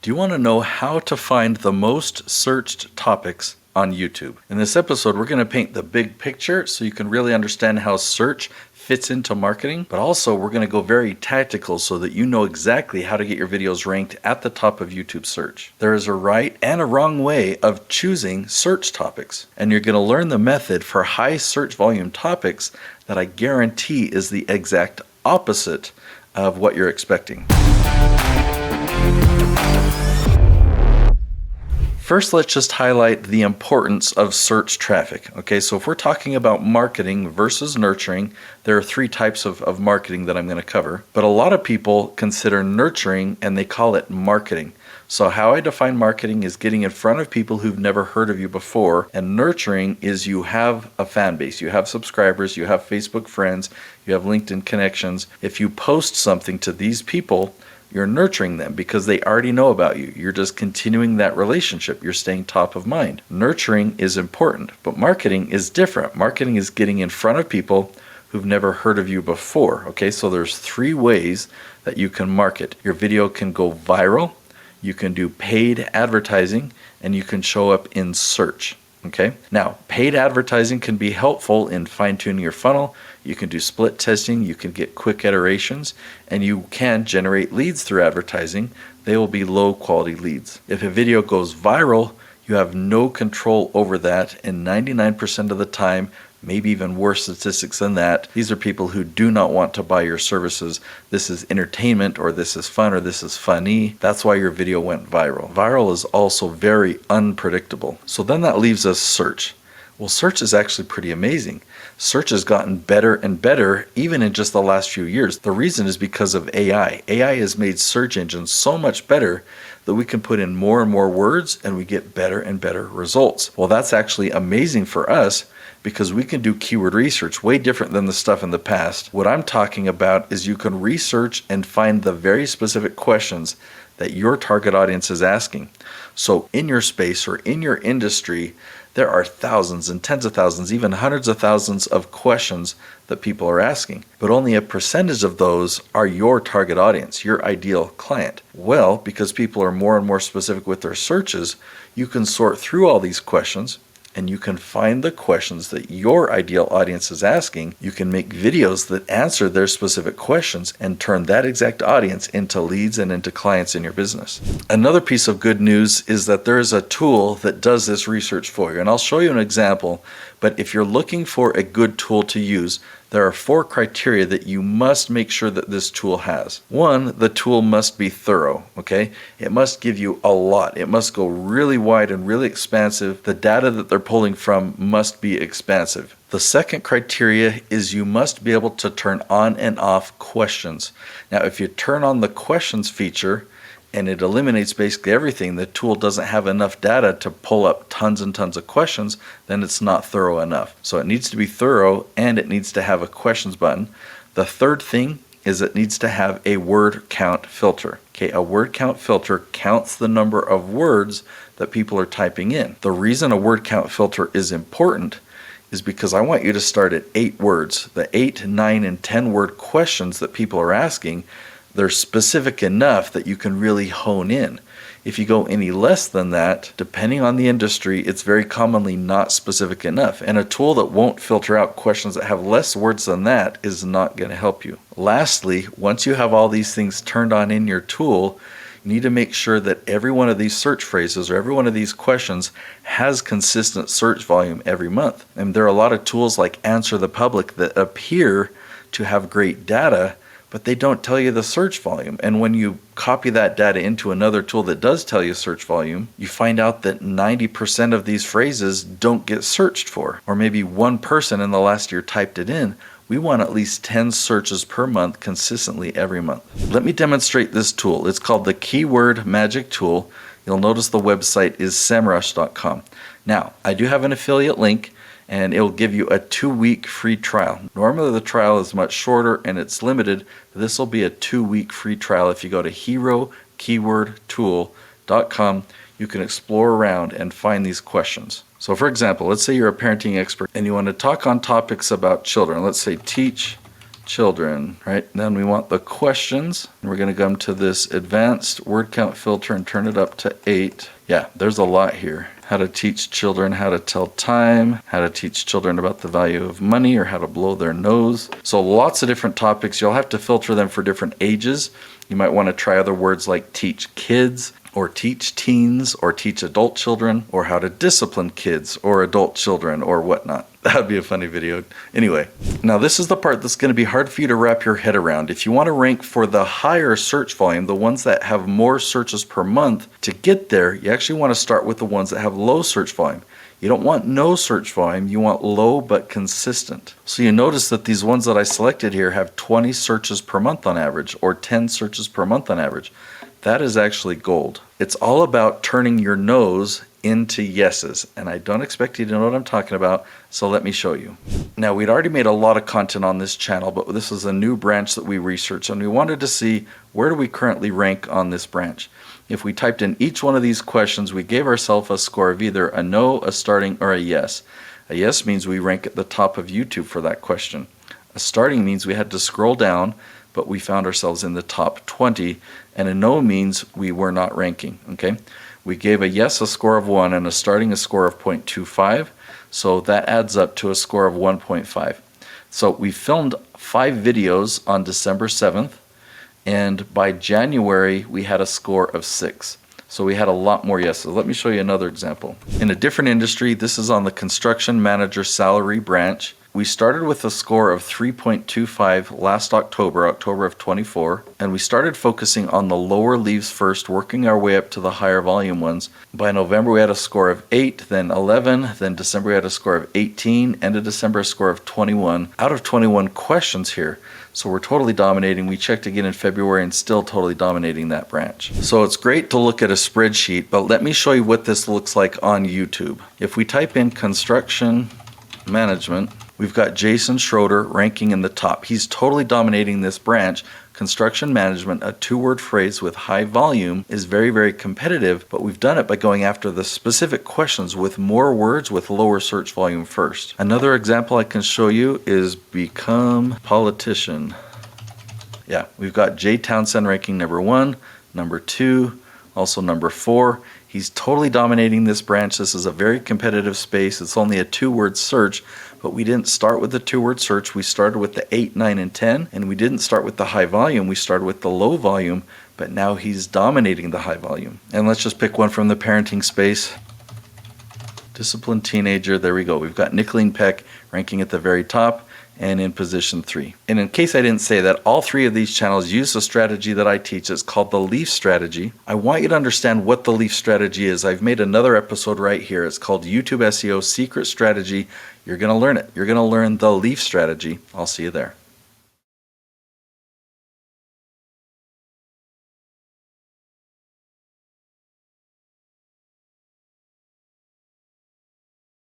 Do you want to know how to find the most searched topics on YouTube? In this episode, we're going to paint the big picture so you can really understand how search fits into marketing, but also we're going to go very tactical so that you know exactly how to get your videos ranked at the top of YouTube search. There is a right and a wrong way of choosing search topics, and you're going to learn the method for high search volume topics that I guarantee is the exact opposite of what you're expecting. First, let's just highlight the importance of search traffic. Okay, so if we're talking about marketing versus nurturing, there are three types of marketing that I'm going to cover. But a lot of people consider nurturing and they call it marketing. So how I define marketing is getting in front of people who've never heard of you before, and nurturing is you have a fan base, you have subscribers, you have Facebook friends, you have LinkedIn connections. If you post something to these people, you're nurturing them because they already know about you. You're just continuing that relationship. You're staying top of mind. Nurturing is important, but marketing is different. Marketing is getting in front of people who've never heard of you before. Okay, so there's three ways that you can market. Your video can go viral, you can do paid advertising, and you can show up in search. Okay, now paid advertising can be helpful in fine-tuning your funnel. You can do split testing, you can get quick iterations, and you can generate leads through advertising. They will be low quality leads. If a video goes viral, you have no control over that, and 99% of the time, maybe even worse statistics than that, these are people who do not want to buy your services. This is entertainment, or this is fun, or this is funny. That's why your video went viral. Viral is also very unpredictable. So then that leaves us search. Well, search is actually pretty amazing. Search has gotten better and better even in just the last few years. The reason is because of AI. AI has made search engines so much better that we can put in more and more words and we get better and better results. Well, that's actually amazing for us because we can do keyword research way different than the stuff in the past. What I'm talking about is you can research and find the very specific questions that your target audience is asking. So in your space or in your industry, there are thousands and tens of thousands, even hundreds of thousands of questions that people are asking. But only a percentage of those are your target audience, your ideal client. Well, because people are more and more specific with their searches, you can sort through all these questions and you can find the questions that your ideal audience is asking. You can make videos that answer their specific questions and turn that exact audience into leads and into clients in your business. Another piece of good news is that there is a tool that does this research for you. And I'll show you an example, but if you're looking for a good tool to use, there are 4 criteria that you must make sure that this tool has. 1, the tool must be thorough, okay? It must give you a lot. It must go really wide and really expansive. The data that they're pulling from must be expansive. The second criteria is you must be able to turn on and off questions. Now, if you turn on the questions feature, and it eliminates basically everything, the tool doesn't have enough data to pull up tons and tons of questions, then it's not thorough enough. So it needs to be thorough and it needs to have a questions button. The third thing is it needs to have a word count filter. Okay, a word count filter counts the number of words that people are typing in. The reason a word count filter is important is because I want you to start at 8 words. The 8, 9, and 10 word questions that people are asking, they're specific enough that you can really hone in. If you go any less than that, depending on the industry, it's very commonly not specific enough. And a tool that won't filter out questions that have less words than that is not going to help you. Lastly, once you have all these things turned on in your tool, you need to make sure that every one of these search phrases or every one of these questions has consistent search volume every month. And there are a lot of tools like Answer the Public that appear to have great data, but they don't tell you the search volume. And when you copy that data into another tool that does tell you search volume, you find out that 90% of these phrases don't get searched for. Or maybe one person in the last year typed it in. We want at least 10 searches per month consistently every month. Let me demonstrate this tool. It's called the Keyword Magic Tool. You'll notice the website is semrush.com. Now, I do have an affiliate link, and it'll give you a 2-week free trial. Normally the trial is much shorter and it's limited. This will be a 2-week free trial. If you go to herokeywordtool.com, you can explore around and find these questions. So for example, let's say you're a parenting expert and you want to talk on topics about children. Let's say teach children, right? Then we want the questions. We're going to come to this advanced word count filter and turn it up to 8. Yeah, there's a lot here. How to teach children how to tell time, how to teach children about the value of money, or how to blow their nose. So lots of different topics. You'll have to filter them for different ages. You might want to try other words like teach kids, or teach teens, or teach adult children, or how to discipline kids or adult children or whatnot. That would be a funny video. Anyway, now this is the part that's going to be hard for you to wrap your head around. If you want to rank for the higher search volume, the ones that have more searches per month, to get there, you actually want to start with the ones that have low search volume. You don't want no search volume, you want low but consistent. So you notice that these ones that I selected here have 20 searches per month on average, or 10 searches per month on average. That is actually gold. It's all about turning your no's into yeses, and I don't expect you to know what I'm talking about, so let me show you. Now, we'd already made a lot of content on this channel, but this is a new branch that we researched, and we wanted to see where do we currently rank on this branch. If we typed in each one of these questions, we gave ourselves a score of either a no, a starting, or a yes. A yes means we rank at the top of YouTube for that question. A starting means we had to scroll down, but we found ourselves in the top 20, and a no means we were not ranking, okay? We gave a yes a score of 1 and a starting a score of 0.25, so that adds up to a score of 1.5. So we filmed 5 videos on December 7th, and by January we had a score of 6. So we had a lot more yeses. Let me show you another example. In a different industry, this is on the construction manager salary branch. We started with a score of 3.25 last October of 24, and we started focusing on the lower leaves first, working our way up to the higher volume ones. By November we had a score of 8, then 11, then December we had a score of 18, end of December a score of 21, out of 21 questions here. So we're totally dominating. We checked again in February and still totally dominating that branch. So it's great to look at a spreadsheet, but let me show you what this looks like on YouTube. If we type in construction management, we've got Jason Schroeder ranking in the top. He's totally dominating this branch. Construction management, a 2-word phrase with high volume, is very, very competitive, but we've done it by going after the specific questions with more words with lower search volume first. Another example I can show you is become politician. Yeah, we've got Jay Townsend ranking number 1, number 2, also number 4. He's totally dominating this branch. This is a very competitive space. It's only a 2-word search, but we didn't start with the 2-word search. We started with the 8, 9, and 10, and we didn't start with the high volume. We started with the low volume, but now he's dominating the high volume. And let's just pick one from the parenting space. Disciplined teenager, there we go. We've got Nicholeen Peck ranking at the very top and in position 3. And in case I didn't say that, all 3 of these channels use a strategy that I teach. It's called the leaf strategy. I want you to understand what the leaf strategy is. I've made another episode right here. It's called YouTube SEO Secret Strategy. You're going to learn it. You're going to learn the leaf strategy. I'll see you there.